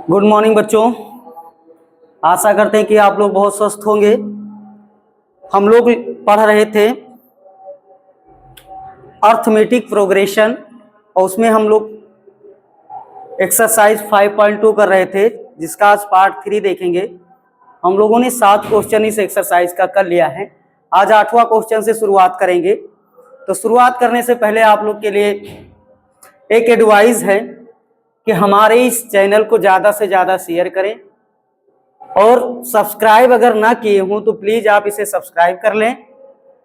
Good morning बच्चों, आशा करते हैं कि आप लोग बहुत स्वस्थ होंगे। हम लोग पढ़ रहे थे अर्थमेटिक प्रोग्रेशन और उसमें हम लोग एक्सरसाइज 5.2 कर रहे थे, जिसका आज पार्ट 3 देखेंगे। हम लोगों ने 7 क्वेश्चन इस एक्सरसाइज का कर लिया है। आज 8वां क्वेश्चन से शुरुआत करेंगे। तो शुरुआत करने से पहले आप लोग के लिए एक एडवाइस है कि हमारे इस चैनल को ज़्यादा से ज़्यादा शेयर करें और सब्सक्राइब अगर ना किए हों तो प्लीज़ आप इसे सब्सक्राइब कर लें,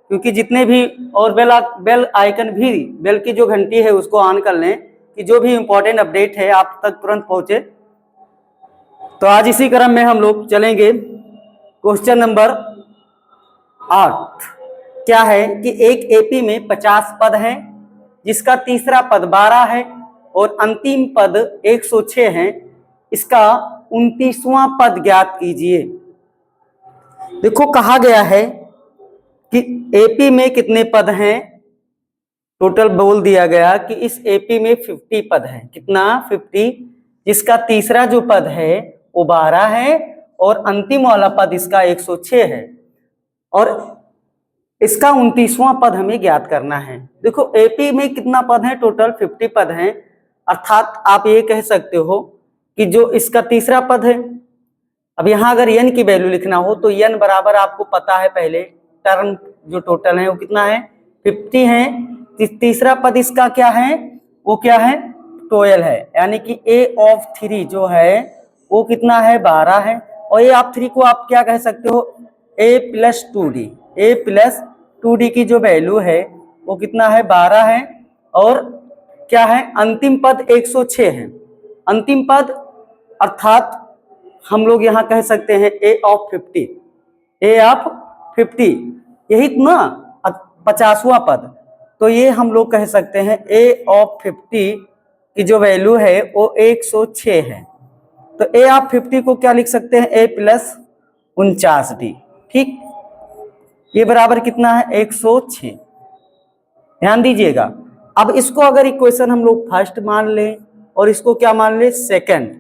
क्योंकि जितने भी और बेल आइकन भी, बेल की जो घंटी है उसको ऑन कर लें कि जो भी इम्पोर्टेंट अपडेट है आप तक तुरंत पहुँचे। तो आज इसी क्रम में हम लोग चलेंगे। क्वेश्चन नंबर 8 क्या है कि एक एपी में 50 पद हैं, जिसका तीसरा पद 12 है और अंतिम पद 106 है। इसका 29वां पद ज्ञात कीजिए। देखो कहा गया है कि एपी में कितने पद हैं, टोटल बोल दिया गया कि इस एपी में 50 पद हैं। कितना? 50, जिसका तीसरा जो पद है वो 12 है और अंतिम वाला पद इसका 106 है और इसका 29वां पद हमें ज्ञात करना है। देखो एपी में कितना पद है? टोटल 50 पद हैं, अर्थात आप ये कह सकते हो कि जो इसका तीसरा पद है, अब यहाँ अगर n की वैल्यू लिखना हो तो n बराबर आपको पता है, पहले टर्म जो टोटल है वो कितना है? 50 है। तीसरा पद इसका क्या है? वो क्या है? 12 है, यानी कि a ऑफ 3 जो है वो कितना है? 12 है। और a ऑफ 3 को आप क्या कह सकते हो? a plus 2d। a plus 2d की जो वैल्यू है वो कितना है? 12 है। और क्या है? अंतिम पद 106 है। अंतिम पद अर्थात हम लोग यहाँ कह सकते हैं a ऑफ 50, a ऑफ 50, यही ना 50वां पद। तो ये हम लोग कह सकते हैं a ऑफ 50 की जो वैल्यू है वो 106 है। तो a ऑफ 50 को क्या लिख सकते हैं? a plus 49d। ठीक, ये बराबर कितना है? 106। ध्यान दीजिएगा। अब इसको अगर इक्वेशन हम लोग फर्स्ट मान लें और इसको क्या मान लें? सेकंड,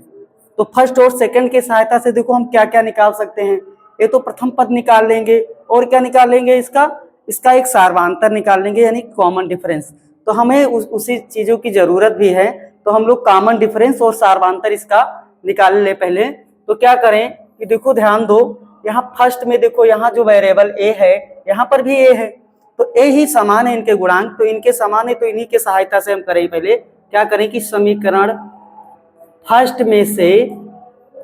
तो फर्स्ट और सेकंड के सहायता से देखो हम क्या क्या निकाल सकते हैं। ये तो प्रथम पद निकाल लेंगे और क्या निकाल लेंगे? इसका एक सार्वधातर निकाल लेंगे, यानी कॉमन डिफरेंस। तो हमें उसी चीजों की जरूरत भी है, तो हम लोग कॉमन डिफरेंस और सार्वधातर इसका निकाल ले पहले। तो क्या करें कि देखो ध्यान दो, यहाँ फर्स्ट में देखो, यहाँ जो वेरिएबल a है यहाँ पर भी a है, तो a ही समान है इनके गुणांक, तो इनके समान है, तो इन्हीं के सहायता से हम करें। पहले क्या करें कि समीकरण फर्स्ट में से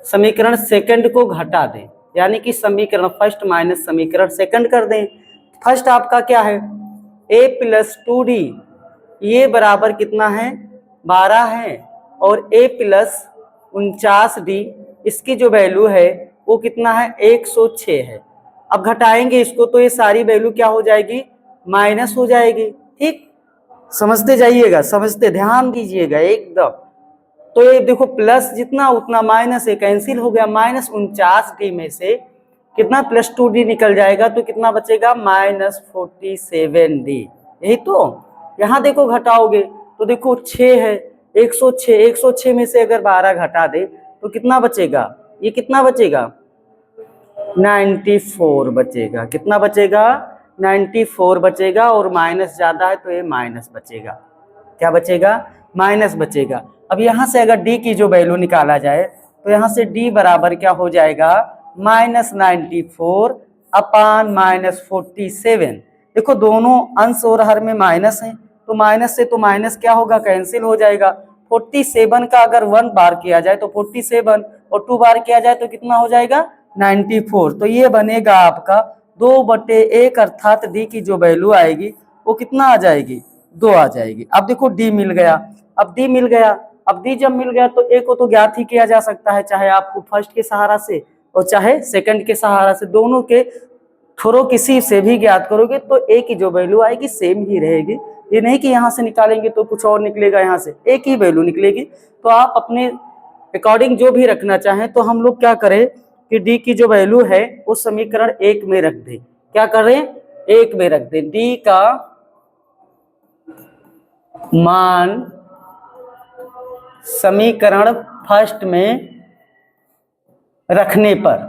समीकरण सेकंड को घटा दें, यानी कि समीकरण फर्स्ट माइनस समीकरण सेकंड कर दें। फर्स्ट आपका क्या है? a प्लस 2d, ये बराबर कितना है? 12 है। और a प्लस 49d, इसकी जो वैल्यू है वो कितना है? 106 है। अब घटाएंगे इसको तो ये सारी वैल्यू क्या हो जाएगी? माइनस हो जाएगी। ठीक, समझते जाइएगा, समझते ध्यान दीजिएगा एकदम। तो ये देखो प्लस जितना उतना माइनस, कैंसिल हो गया। माइनस 49d में से कितना? प्लस 2d निकल जाएगा, तो कितना बचेगा? Minus 47d। यही तो यहाँ देखो घटाओगे तो देखो 6 है, 106 में से अगर 12 घटा दे तो कितना बचेगा? ये कितना बचेगा? 94 बचेगा। कितना बचेगा? 94 बचेगा। और माइनस ज्यादा है तो ये माइनस बचेगा। क्या बचेगा? माइनस बचेगा। अब यहाँ से अगर d की जो वैल्यू निकाला जाए तो यहाँ से d बराबर क्या हो जाएगा? Minus 94 upon minus 47। देखो दोनों अंश और हर में माइनस है, तो माइनस से तो माइनस क्या होगा? कैंसिल हो जाएगा। 47 का अगर 1 बार किया जाए तो 47 और 2 बार किया जाए तो कितना हो जाएगा? 94। तो ये बनेगा आपका 2/1, अर्थात d की जो वैल्यू आएगी वो कितना आ जाएगी? 2 आ जाएगी। अब देखो d मिल गया। अब d मिल गया, अब d जब मिल गया तो a को तो ज्ञात ही किया जा सकता है, चाहे आपको फर्स्ट के सहारा से और चाहे सेकंड के सहारा से, दोनों के थ्रू किसी से भी ज्ञात करोगे तो a की जो वैल्यू आएगी सेम ही रहेगी। ये नहीं कि यहाँ से निकालेंगे तो कुछ और निकलेगा, यहाँ से a की वैल्यू निकलेगी। तो आप अपने अकॉर्डिंग जो भी रखना चाहें, तो हम लोग क्या करें कि d की जो वैल्यू है वो समीकरण 1 में रख दें। क्या करें? 1 में रख दें। d का मान समीकरण फर्स्ट में रखने पर,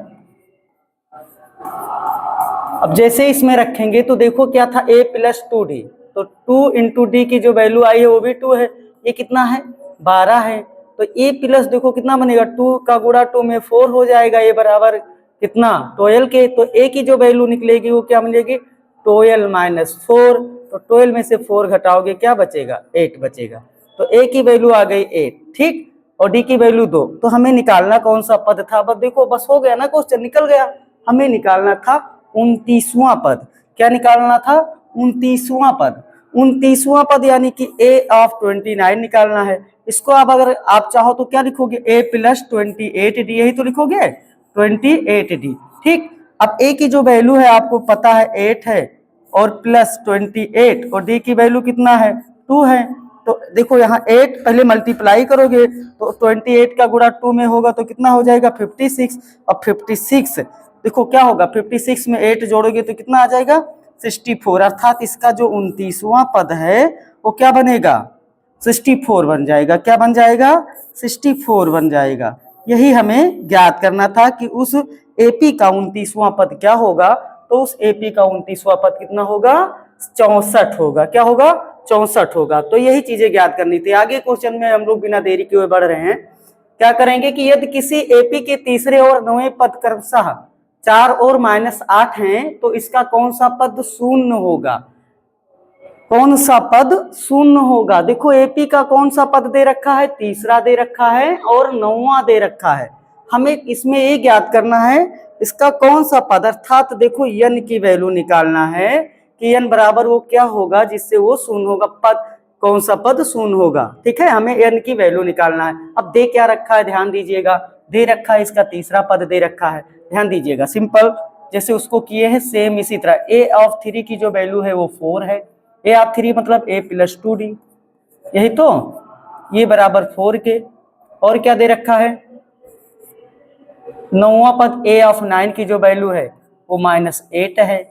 अब जैसे इसमें रखेंगे तो देखो क्या था, a प्लस 2d, तो 2 इंटू डी की जो वैल्यू आई है वो भी 2 है, ये कितना है 12 है, तो a प्लस देखो कितना बनेगा, 2 का गुणा 2 में 4 हो जाएगा, ये बराबर कितना 12 के, तो a की जो वैल्यू निकलेगी वो क्या मिलेगी 12 माइनस 4, तो 12 में से 4 घटाओगे क्या बचेगा 8 बचेगा, तो a की वैल्यू आ गई 8, ठीक, और d की वैल्यू 2, तो हमें निकालना कौन सा पद था, बस देखो बस हो गया ना, क्वेश्चन निकल गया, हमें निकालना था 29वां पद, क्या निकालना था 29वां पद, 29वां पद यानी कि a ऑफ 29 निकालना है, इसको आप अगर आप चाहो तो क्या लिखोगे a प्लस 28d, यही तो लिखोगे 28d, ठीक, अब a की जो वैल्यू है आपको पता है 8 है और प्लस 28 और d की वैल्यू कितना है 2 है, तो देखो यहाँ 8 पहले मल्टीप्लाई करोगे तो 28 का गुणा 2 में होगा तो कितना हो जाएगा 56, और 56 देखो क्या होगा 56 में 8 जोड़ोगे तो कितना आ जाएगा 64, अर्थात इसका जो 29वां पद है वो क्या बनेगा 64 बन जाएगा, क्या बन जाएगा 64 बन जाएगा, यही हमें ज्ञात करना था कि उस एपी का 29वां पद क्या होगा, तो उस एपी का 29वां पद कितना होगा 64 होगा, क्या होगा 64 होगा, तो यही चीजें ज्ञात करनी थी। आगे क्वेश्चन में हम लोग बिना देरी के हुए बढ़ रहे हैं, क्या करेंगे कि यदि किसी एपी के तीसरे और 9वें पद क्रमशः 4 और -8 हैं तो इसका कौन सा पद शून्य होगा, कौन सा पद शून्य होगा, देखो एपी का कौन सा पद दे रखा है, तीसरा दे रखा है और 9वां दे रखा है, हमें इसमें ये ज्ञात करना है इसका कौन सा पद, अर्थात देखो n की वैल्यू निकालना है कि n बराबर वो क्या होगा जिससे वो शून्य होगा, पद कौन सा पद शून्य होगा, ठीक है, हमें n की वैल्यू निकालना है। अब दे क्या रखा है ध्यान दीजिएगा, दे रखा है इसका तीसरा पद दे रखा है, ध्यान दीजिएगा, सिंपल जैसे उसको किए हैं सेम इसी तरह a ऑफ 3 की जो वैल्यू है वो 4 है, a ऑफ 3 मतलब a प्लस 2d, यही तो, ये बराबर 4 के, और क्या दे रखा है 9वां पद a ऑफ 9 की जो वैल्यू है वो -8 है,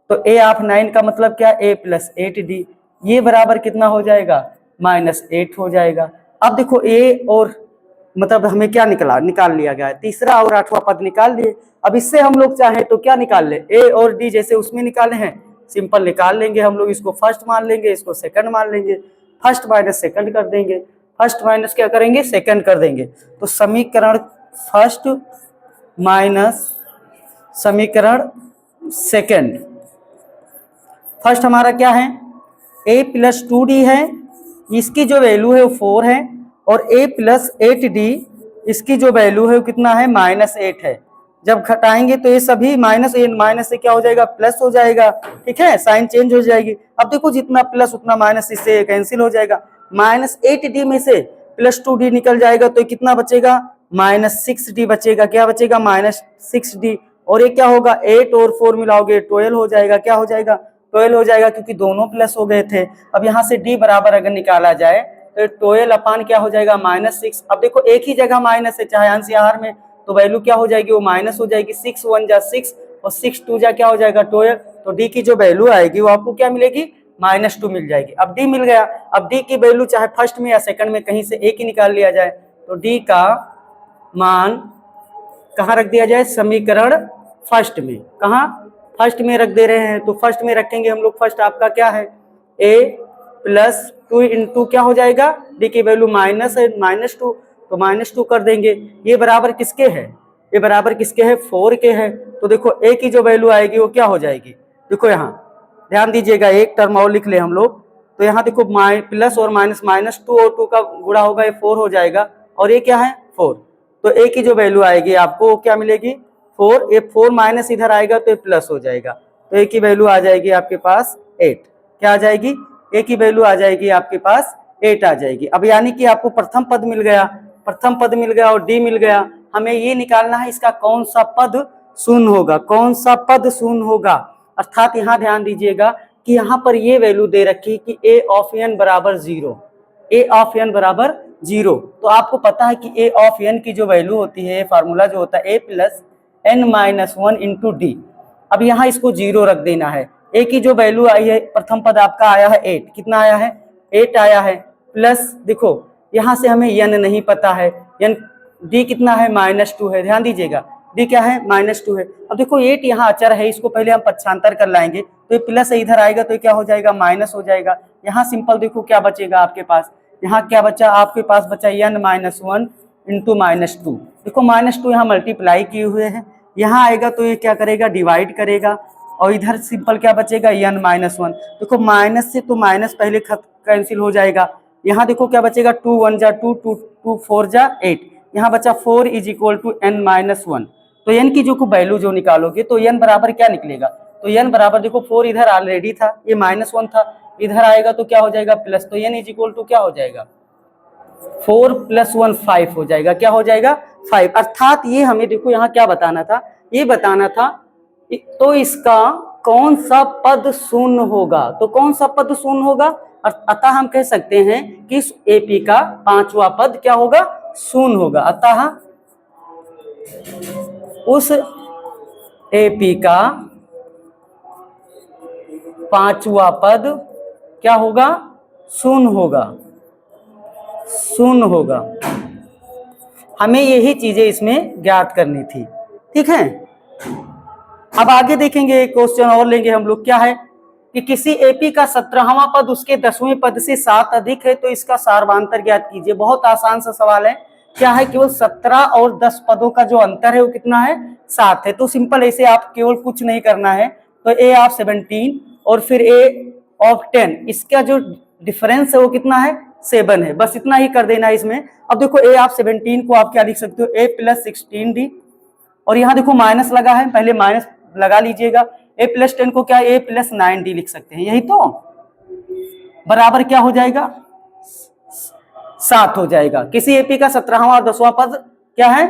तो a ऑफ 9 का मतलब क्या a प्लस 8d, ये बराबर कितना हो जाएगा -8 हो जाएगा। अब देखो a और मतलब हमें क्या निकाल लिया गया है, तीसरा और 8वां पद निकाल लिए, अब इससे हम लोग चाहें तो क्या निकाल ले, a और d जैसे उसमें निकाले हैं सिंपल निकाल लेंगे हम लोग, इसको फर्स्ट मान लेंगे इसको सेकंड मान लेंगे, फर्स्ट माइनस सेकंड कर देंगे, फर्स्ट माइनस क्या करेंगे सेकंड कर देंगे, तो समीकरण फर्स्ट माइनस समीकरण सेकंड, फर्स्ट हमारा क्या है a प्लस 2d है, इसकी जो वैल्यू है वो 4 है, और a प्लस 8d इसकी जो वैल्यू है वो कितना है -8 है, जब घटाएंगे तो ये सभी माइनस से क्या हो जाएगा प्लस हो जाएगा, ठीक है, साइन चेंज हो जाएगी, अब देखो जितना प्लस उतना माइनस इससे कैंसिल हो जाएगा, -8d में से प्लस 2d निकल जाएगा तो कितना बचेगा -6d बचेगा, क्या बचेगा -6d, और ये क्या होगा 8 और 4 मिलाओगे 12 हो जाएगा, क्या हो जाएगा 12 हो जाएगा क्योंकि दोनों प्लस हो गए थे। अब यहाँ से d बराबर अगर निकाला जाए तो 12 अपान क्या हो जाएगा -6, अब देखो एक ही जगह माइनस है चाहे अंश या हर में, तो वैल्यू क्या हो जाएगी वो माइनस हो जाएगी, 6 1 जा 6 और 6 2 जा क्या हो जाएगा 12, तो d की जो वैल्यू आएगी वो आपको क्या मिलेगी -2 मिल जाएगी। अब d मिल गया, अब d की वैल्यू चाहे फर्स्ट में या सेकंड में कहीं से एक ही निकाल लिया जाए, तो d का मान कहाँ रख दिया जाए समीकरण फर्स्ट में, कहाँ फर्स्ट में रख दे रहे हैं, तो फर्स्ट में रखेंगे हम लोग, फर्स्ट आपका क्या है a प्लस 2 इंटू क्या हो जाएगा d की वैल्यू माइनस है -2, तो -2 कर देंगे, ये बराबर किसके है, ये बराबर किसके है 4 के है, तो देखो a की जो वैल्यू आएगी वो क्या हो जाएगी, देखो यहाँ ध्यान दीजिएगा एक टर्म और लिख ले हम लोग, तो यहाँ देखो प्लस और माइनस -2 और 2 का गुणा होगा ये 4 हो जाएगा, और ये क्या है 4, तो a की जो वैल्यू आएगी आपको क्या मिलेगी 4, ये 4 माइनस इधर आएगा तो ये प्लस हो जाएगा, तो a की वैल्यू आ जाएगी आपके पास 8, क्या आ जाएगी a की वैल्यू आ जाएगी आपके पास 8 आ जाएगी। अब यानी कि आपको प्रथम पद मिल गया, प्रथम पद मिल गया और d मिल गया, हमें ये निकालना है इसका कौन सा पद शून्य होगा, कौन सा पद शून्य होगा, अर्थात यहाँ ध्यान दीजिएगा कि यहाँ पर ये वैल्यू दे रखी कि a ऑफ n बराबर 0, a ऑफ n बराबर 0, तो आपको पता है कि a ऑफ n की जो वैल्यू होती है फार्मूला जो होता है a plus n-1 into D, अब यहाँ इसको 0 रख देना है, a की जो वैल्यू आई है प्रथम पद आपका आया है 8, कितना आया है 8 आया है, प्लस देखो यहाँ से हमें n नहीं पता है, n d कितना है -2 है, ध्यान दीजिएगा d क्या है -2 है। अब देखो 8 यहाँ अचर है, इसको पहले हम पक्षांतर कर लाएंगे तो ये प्लस इधर आएगा तो क्या हो जाएगा माइनस हो जाएगा। यहाँ सिंपल देखो क्या बचेगा आपके पास, यहाँ क्या बचा आपके पास बचा n - 1 इंटू -2। देखो -2 यहाँ मल्टीप्लाई किए हुए हैं, यहाँ आएगा तो ये क्या करेगा डिवाइड करेगा और इधर सिंपल क्या बचेगा n - 1। देखो माइनस से तो माइनस पहले कैंसिल हो जाएगा, यहाँ देखो क्या बचेगा 2 1 जा 2 2 2 4 जा 8, यहाँ बचा 4 = n - 1। तो n की जो वैल्यू जो निकालोगे तो n बराबर क्या निकलेगा, तो n बराबर देखो 4 इधर ऑलरेडी था, ये -1 था, इधर आएगा तो क्या हो जाएगा प्लस, तो n = क्या हो जाएगा 4 + 1 5 हो जाएगा, क्या हो जाएगा 5। अर्थात ये हमें देखो यहाँ क्या बताना था, ये बताना था तो इसका कौन सा पद शून्य होगा, तो कौन सा पद शून्य होगा, अतः हम कह सकते हैं कि इस एपी का पांचवा पद क्या होगा शून्य होगा। अतः उस एपी का पांचवा पद क्या होगा शून्य होगा, शून्य होगा। हमें यही चीजें इसमें ज्ञात करनी थी, ठीक है। अब आगे देखेंगे एक क्वेश्चन और लेंगे हम लोग, क्या है कि किसी एपी का 17वां पद उसके 10वें पद से 7 अधिक है तो इसका सार्वधान्तर ज्ञात कीजिए। बहुत आसान सा सवाल है, क्या है केवल 17 और 10 पदों का जो अंतर है वो कितना है 7 है। तो सिंपल ऐसे आप केवल कुछ नहीं करना है, तो a ऑफ 17 और फिर a ऑफ 10 इसका जो डिफरेंस है वो कितना है 7 है, बस इतना ही कर देना है इसमें। अब देखो a ऑफ 17 को आप क्या लिख सकते हो a + 16d, और यहाँ देखो माइनस लगा है, पहले माइनस लगा लीजिएगा। a + 10 को क्या a + 9d लिख सकते हैं, यही तो बराबर क्या हो जाएगा 7 हो जाएगा। किसी एपी का 17वां और 10वां पद क्या है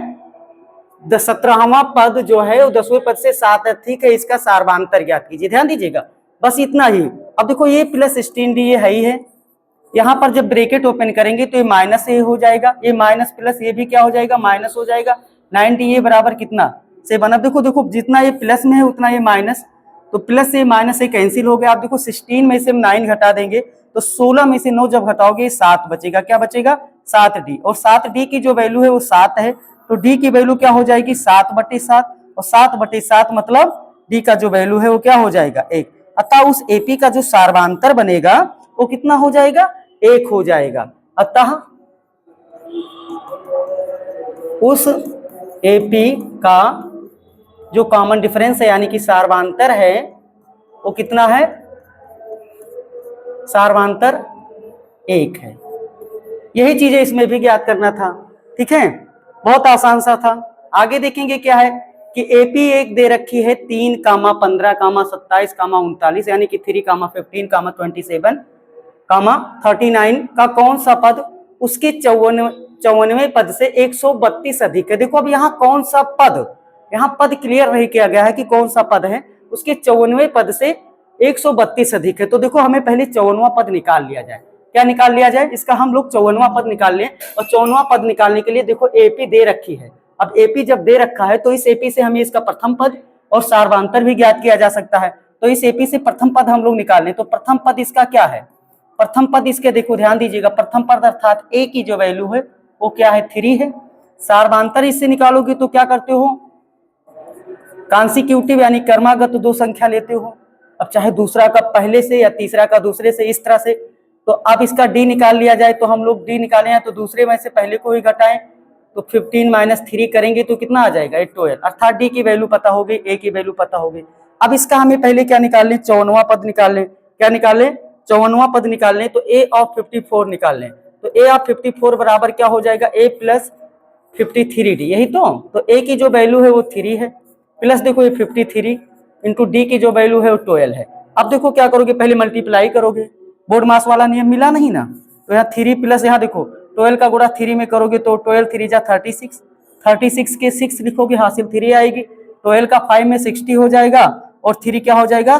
17वां पद जो है वो 10वें पद से 7 है, ठीक है। इसका सार्वधान्तर ज्ञात कीजिए, ध्यान दीजिएगा बस इतना ही। अब देखो ये + 16d ये है ही है, यहाँ पर जब ब्रैकेट ओपन करेंगे तो ये माइनस ए हो जाएगा, ये माइनस प्लस ये भी क्या हो जाएगा माइनस हो जाएगा। 90 ये बराबर कितना 7। अब देखो देखो जितना ये प्लस में है उतना ये माइनस, तो प्लस से माइनस से कैंसिल हो गया। आप देखो 16 में से 9 घटा देंगे तो 16 में से 9 जब घटाओगे 7 बचेगा, क्या बचेगा 7d, और 7d की जो वैल्यू है वो 7 है, तो d की वैल्यू क्या हो जाएगी 7/7, और 7/7 मतलब d का जो वैल्यू है वो क्या हो जाएगा 1। अतः उस एपी का जो सार्वधान्तर बनेगा वो कितना हो जाएगा 1 हो जाएगा। अतः उस एपी का जो कॉमन डिफरेंस है यानी कि सार्वधान्तर है वो कितना है सार्वधान्तर 1 है। यही चीजें इसमें भी ज्ञात करना था, ठीक है, बहुत आसान सा था। आगे देखेंगे क्या है कि एपी एक दे रखी है 3, 15, 27, 39 यानी कि 3, 15, 27, 39 का कौन सा पद उसके 54वें पद से 132 अधिक है। देखो अब यहाँ कौन सा पद, यहाँ पद क्लियर नहीं किया गया है कि कौन सा पद है उसके 54वें पद से 132 अधिक है। तो देखो हमें पहले 54वां पद निकाल लिया जाए। क्या निकाल लिया जाए, इसका हम लोग 54वां पद निकाल लें, और 54वां पद निकालने के लिए देखो एपी दे रखी है। अब एपी जब दे रखा है तो इस एपी से हमें इसका प्रथम पद और सार्वधान्तर भी ज्ञात किया जा सकता है। तो इस एपी से प्रथम पद हम लोग निकाल लें, तो प्रथम पद इसका क्या है, प्रथम पद इसके देखो ध्यान दीजिएगा, प्रथम पद अर्थात ए की जो वैल्यू है वो क्या है 3 है। सार्वधान्तर इससे निकालोगे तो क्या करते हो कॉन्सिक्यूटिव यानी क्रमागत 2 संख्या लेते हो। अब चाहे दूसरा का पहले से या तीसरा का दूसरे से, इस तरह से। तो अब इसका डी निकाल लिया जाए, तो हम लोग डी निकाले हैं तो दूसरे में से पहले को ही घटाएं, तो 15 - 3 करेंगे तो कितना आ जाएगा 12, अर्थात डी की वैल्यू पता हो गई, ए की वैल्यू पता हो गई। अब इसका हमें पहले क्या निकाल लें 54वां पद निकाल लें। क्या निकाल लें 54वां पद निकाल लें, तो ए ऑफ 54 निकाल लें, तो ए ऑफ 54 बराबर क्या हो जाएगा a + 53d, यही तो ए की जो वैल्यू है वो 3 है, प्लस देखो ये 53 इंटू डी की जो वैल्यू है वो 12 है। अब देखो क्या करोगे पहले मल्टीप्लाई करोगे, बोर्ड मास वाला नियम मिला नहीं ना, तो यहाँ 3 प्लस यहाँ देखो 12 का गुणा 3 में करोगे तो 12 3 जा 36, 36 के 6 लिखोगे हासिल 3 आएगी, 12 का 5 में 60 हो जाएगा और 3 क्या हो जाएगा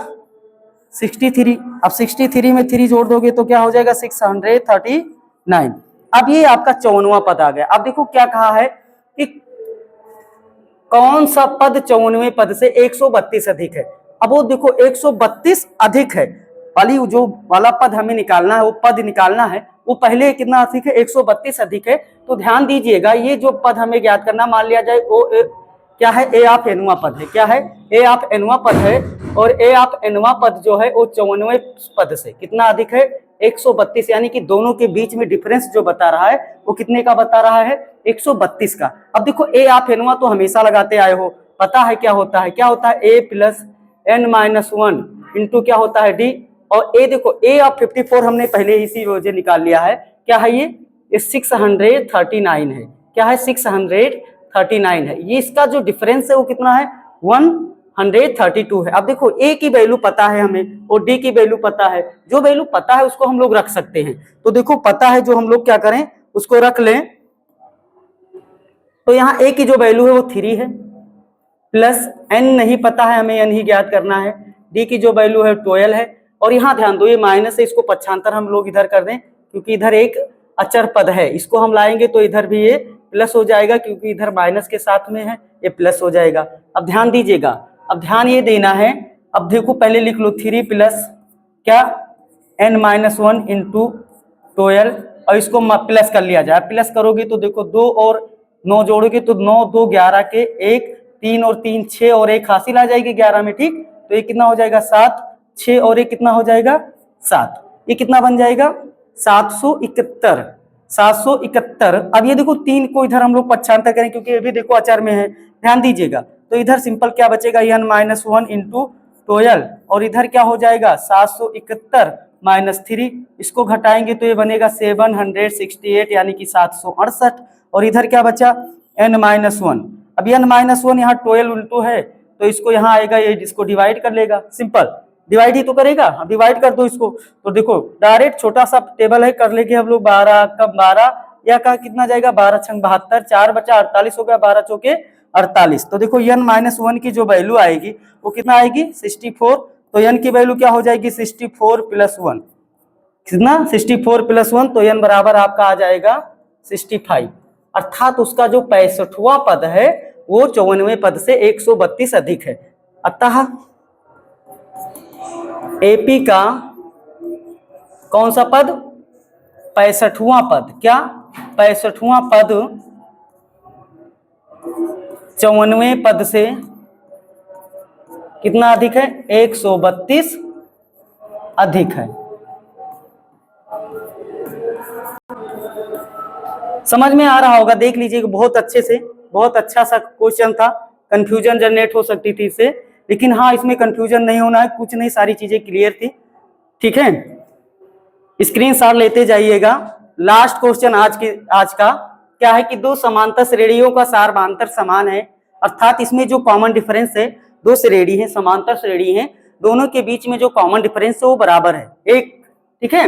63। अब 63 में 3 जोड़ दोगे तो क्या हो जाएगा 639। अब ये आपका 54वां पद आ गया। अब देखो क्या कहा है कि कौन सा पद 54वें पद से 132 अधिक है। अब वो देखो 132 अधिक है वाली जो वाला पद हमें निकालना है, वो पद निकालना है, वो पहले कितना अधिक है, 132 अधिक है। तो ध्यान दीजिएगा, ये जो पद हमें ज्ञात करना, मान लिया जाए वो क्या है, ए ऑफ एनवा पद है। क्या है, ए ऑफ एनवा पद है। और ए ऑफ एनवा पद जो है वो 54वें पद से कितना अधिक है, 132, यानी कि दोनों के बीच में डिफरेंस जो बता रहा है वो कितने का बता रहा है, 132 का। अब देखो ए ऑफ एनवा तो हमेशा लगाते आए हो, पता है क्या होता है, क्या होता है, ए प्लस एन माइनस 1 इंटू क्या होता है, डी। और ए देखो, ए ऑफ 54 हमने पहले इसी रोजे निकाल लिया है। क्या है ये 639 है। क्या है, 639 है। ये इसका जो डिफरेंस है वो कितना है, 132 है। अब देखो ए की वैल्यू पता है हमें और डी की वैल्यू पता है, जो वैल्यू पता है उसको हम लोग रख सकते हैं। तो देखो पता है जो हम लोग क्या करें, उसको रख लें। तो यहाँ ए की जो वैल्यू है वो 3 है, प्लस एन नहीं पता है हमें, एन ही ज्ञात करना है। डी की जो वैल्यू है 12 है। और यहाँ ध्यान दो, ये माइनस है, इसको पक्षांतर हम लोग इधर कर दें, क्योंकि इधर एक अचर पद है, इसको हम लाएंगे तो इधर भी ये प्लस हो जाएगा, क्योंकि इधर माइनस के साथ में है, ये प्लस हो जाएगा। अब ध्यान दीजिएगा, अब ध्यान ये देना है। अब देखो पहले लिख लो 3 प्लस क्या, n माइनस 1 इंटू 12, और इसको प्लस कर लिया जाए। प्लस करोगे तो देखो 2 और 9 जोड़ोगे तो 9 2 11 के 1, 3 और 3 6 और 1 हासिल आ जाएगी 11 में, ठीक। तो ये कितना हो जाएगा 7, 6 और 1 कितना हो जाएगा 7, ये कितना बन जाएगा 771, 771। अब ये देखो 3 को इधर हम लोग पक्षांतर करें, क्योंकि ये भी देखो अचर में है, ध्यान दीजिएगा। तो इधर सिंपल क्या बचेगा, n माइनस 1 इंटू 12, और इधर क्या हो जाएगा 771 माइनस 3, इसको घटाएंगे तो ये बनेगा 768, यानी कि 768। और इधर क्या बचा, n माइनस 1। अब n माइनस 1 यहाँ 12 उल्टू है, तो इसको यहाँ आएगा, ये इसको डिवाइड कर लेगा, सिंपल डिवाइड ही तो करेगा। अब डिवाइड कर दो इसको, तो देखो डायरेक्ट छोटा सा टेबल है, कर लेंगे हम लोग 12 कब 12 या का कितना जाएगा, 12 छंग 72, 4 बचा 48 हो गया, 12 चौके 48। तो देखो n माइनस 1 की जो वैल्यू आएगी वो कितना आएगी 64। तो n की वैल्यू क्या हो जाएगी 64 प्लस 1, कितना 64 प्लस 1, तो n बराबर आपका आ जाएगा 65। अर्थात उसका जो 65वां पद है वो 54वें पद से 132 अधिक है। अतः एपी का कौन सा पद, 65वां पद, क्या 65वां पद 54वें पद से कितना अधिक है, 132 अधिक है। समझ में आ रहा होगा, देख लीजिए बहुत अच्छे से, बहुत अच्छा सा क्वेश्चन था, कंफ्यूजन जनरेट हो सकती थी इससे, लेकिन हाँ इसमें कंफ्यूजन नहीं होना है, कुछ नहीं, सारी चीजें क्लियर थी, ठीक है। स्क्रीनशॉट लेते जाइएगा। लास्ट क्वेश्चन आज का क्या है कि दो समांतर श्रेणियों का सार्वधातर समान है, अर्थात इसमें जो कॉमन डिफरेंस है, दो श्रेणी है, समांतर श्रेणी है, दोनों के बीच में जो कॉमन डिफरेंस है वो बराबर है एक, ठीक है।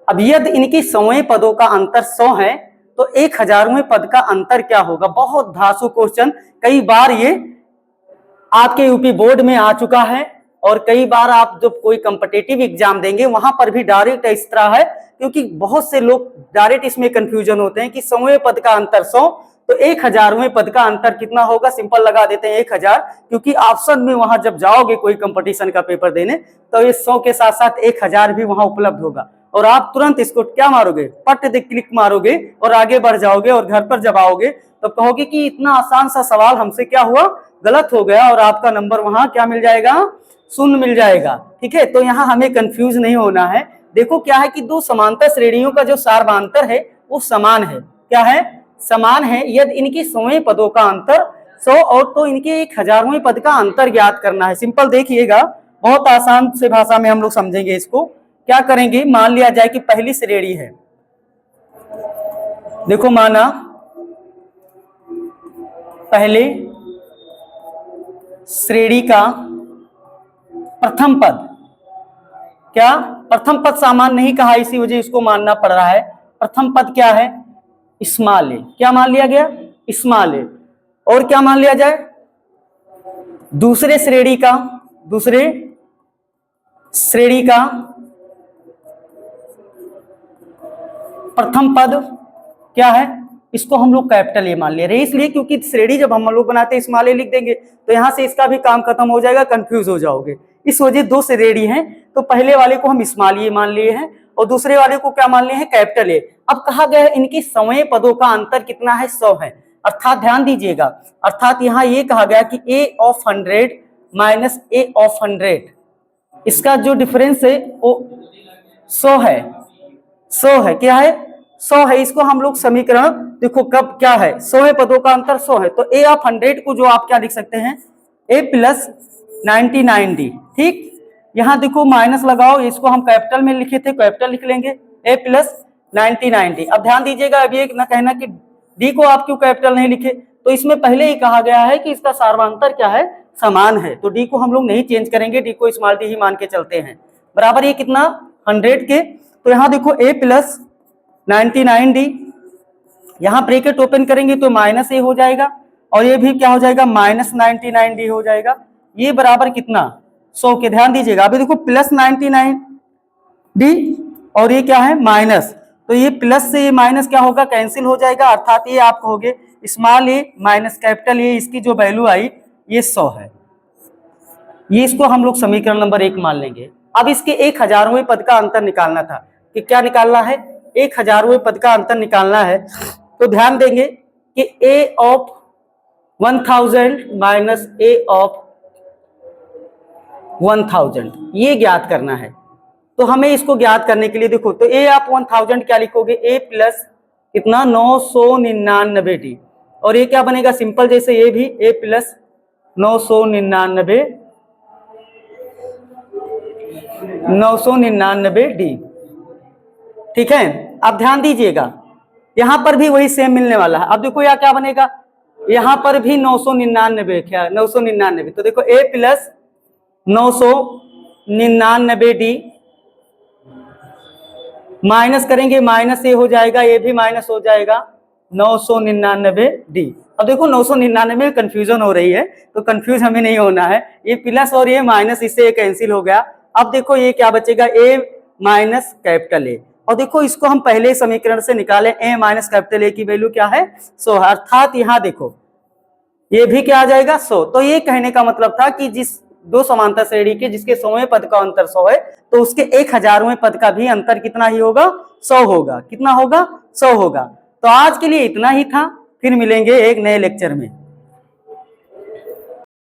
अब यदि इनकी 100वें पदों का अंतर 100 है तो 1000वें पद का अंतर क्या होगा। बहुत धांसू क्वेश्चन, कई बार ये आपके यूपी बोर्ड में आ चुका है, और कई बार आप जब कोई कॉम्पिटिटिव एग्जाम देंगे वहां पर भी डायरेक्ट इस तरह है, क्योंकि बहुत से लोग डायरेक्ट इसमें कंफ्यूजन होते हैं कि 100वें पद का अंतर 100, तो 1000वें पद का अंतर कितना होगा, सिंपल लगा देते हैं 1000, क्योंकि ऑप्शन में वहां जब जाओगे कोई कंपटीशन का पेपर देने तो ये 100 के साथ साथ 1000 भी वहां उपलब्ध होगा, और आप तुरंत इसको क्या मारोगे, पट दे क्लिक मारोगे और आगे बढ़ जाओगे, और घर पर जब आओगे तो कहोगे कि इतना आसान सा सवाल हमसे क्या हुआ, गलत हो गया, और आपका नंबर वहां क्या मिल जाएगा, 0 मिल जाएगा, ठीक है। तो यहाँ हमें कंफ्यूज नहीं होना है। देखो क्या है कि दो समांतर श्रेणियों का जो सार्वधातर है वो समान है, क्या है, समान है। यदि इनकी 100वें पदों का अंतर 100 और तो इनके 1000वें पद का अंतर ज्ञात करना है। सिंपल देखिएगा, बहुत आसान से भाषा में हम लोग समझेंगे इसको। क्या करेंगे, मान लिया जाए कि पहली श्रेणी है, देखो माना पहले श्रेणी का प्रथम पद, क्या प्रथम पद सामान्य नहीं कहा, इसी वजह इसको मानना पड़ रहा है। प्रथम पद क्या है, स्मॉल ए, क्या मान लिया गया, स्मॉल ए। और क्या मान लिया जाए, दूसरे श्रेणी का प्रथम पद क्या है, इसको हम लोग कैपिटल ए मान ले रहे हैं, इसलिए क्योंकि श्रेणी जब हम लोग बनाते हैं स्मॉल ए लिख देंगे तो यहां से इसका भी काम खत्म हो जाएगा, कंफ्यूज हो जाओगे। इस वजह दो श्रेणी हैं तो पहले वाले को हम स्मॉल ए मान लिए हैं और दूसरे वाले को क्या मान लिए हैं, कैपिटल ए। अब कहा गया है इनकी समय पदों का अंतर कितना है, 100 है। अर्थात ध्यान दीजिएगा, अर्थात यहाँ ये कहा गया कि ए ऑफ 100 माइनस ए ऑफ 100, इसका जो डिफरेंस है वो 100 है। 100 है, क्या है, 100 है। इसको हम लोग समीकरण देखो कब क्या है, 100 पदों का अंतर 100 है, तो ए ऑफ 100 को जो आप क्या लिख सकते हैं, ए प्लस 99d। ठीक, यहाँ देखो माइनस लगाओ, इसको हम कैपिटल में लिखे थे, कैपिटल लिख लेंगे, ए प्लस 99d। अब ध्यान दीजिएगा, अब ये ना कहना कि डी को आप क्यों कैपिटल नहीं लिखे, तो इसमें पहले ही कहा गया है कि इसका सार्वधातुक क्या है, समान है, तो डी को हम लोग नहीं चेंज करेंगे, डी को स्मॉल डी ही मान के चलते हैं। बराबर ये कितना 100 के, तो यहाँ देखो a प्लस 99d, यहाँ ब्रैकेट ओपन करेंगे तो माइनस ए हो जाएगा और ये भी क्या हो जाएगा, माइनस 99d हो जाएगा। ये बराबर कितना, 100 के। ध्यान दीजिएगा, अभी देखो प्लस 99d और ये क्या है, माइनस, तो ये प्लस से ये माइनस क्या होगा, कैंसिल हो जाएगा। अर्थात ये आप कहोगे small A minus capital A, इसकी जो वैल्यू आई ये 100 है। ये इसको हम लोग समीकरण नंबर 1 मान लेंगे। अब इसके 1000वें पद का अंतर निकालना था, कि क्या निकालना है, 1000वें पद का अंतर निकालना है। तो ध्यान देंगे कि a of 1000 minus a of 1000 ये ज्ञात करना है। तो हमें इसको ज्ञात करने के लिए देखो, तो a ऑफ 1000 क्या लिखोगे, a प्लस कितना 999d, और ये क्या बनेगा, सिंपल जैसे ये भी a प्लस 999d। ठीक है, अब ध्यान दीजिएगा, यहां पर भी वही सेम मिलने वाला है। अब देखो यह क्या बनेगा, यहां पर भी 999, क्या 999, तो देखो a प्लस 999d माइनस करेंगे, माइनस ए हो जाएगा, ये भी माइनस हो जाएगा 999d। अब देखो 999 में कंफ्यूजन हो रही है, तो कंफ्यूज हमें नहीं होना है, ये प्लस और ये माइनस इससे कैंसिल हो गया। अब देखो ये क्या बचेगा, a माइनस कैपिटल ए, और देखो इसको हम पहले समीकरण से निकाले, a माइनस कैपिटल ए की वैल्यू क्या है, 100, अर्थात यहाँ देखो ये भी क्या आ जाएगा, 100। तो ये कहने का मतलब था कि जिस दो समांतर श्रेणी के जिसके 100वें पद का अंतर 100 है, तो उसके 1000वें पद का भी अंतर कितना ही होगा, 100 होगा। कितना होगा, 100 होगा। तो आज के लिए इतना ही था, फिर मिलेंगे एक नए लेक्चर में।